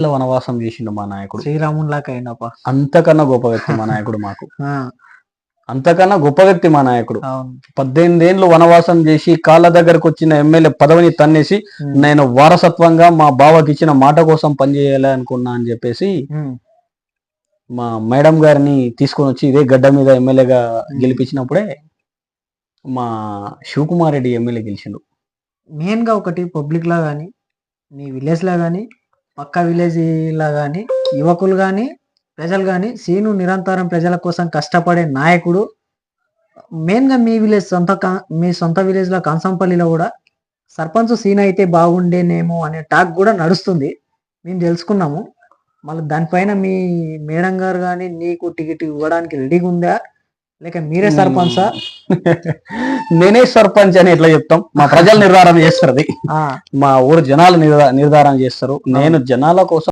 వనవాసం చేసిండు మా నాయకుడు. శ్రీరామునిలాగా అయినప్ప. అంతకన్నా గొప్ప వ్యక్తి మా నాయకుడు మాకు. ఆ! అంతకన్నా గొప్ప వ్యక్తి మా నాయకుడు. అవును. 18 ఏండ్లు వనవాసం చేసి కాళ్ళ దగ్గరకు వచ్చిన ఎమ్మెల్యే పదవిని తన్నేసి నేను వారసత్వంగా మా బావకి ఇచ్చిన మాట కోసం పనిచేయాలి అనుకున్నా అని చెప్పేసి మా మేడం గారిని తీసుకొని వచ్చి ఇదే గడ్డ మీద ఎమ్మెల్యేగా గెలిపించినప్పుడే మా శివకుమార్ రెడ్డి ఎమ్మెల్యే గెలిచిండు. మెయిన్‌గా ఒకటి పబ్లిక్‌లా గాని, మీ విలేజ్‌లా గాని, పక్క విలేజ్‌లా గాని, యువకులు గాని, ప్రజలు గాని సీను నిరంతరం ప్రజల కోసం కష్టపడే నాయకుడు. మెయిన్‌గా మీ విలేజ్ మీ సొంత విలేజ్‌లో కంసంపల్లిలో గూడా సర్పంచ్ సీన్ అయితే బాగుండేనేమో అనే టాక్ గూడా నడుస్తుంది. మేము తెలుసుకున్నాము. మళ్ళీ దానిపైన మీ మేడం గారు గాని నీకు టికెట్ ఇవ్వడానికి రెడీగా ఉందా? లేక మీరే సర్పంచా? నేనే సర్పంచ్ అని ఎట్లా చెప్తాం? మా ప్రజలు నిర్ధారణ చేస్తారు. ఆ! మా ఊరు జనాలు నిర్ధారణ చేస్తారు. నేను జనాల కోసం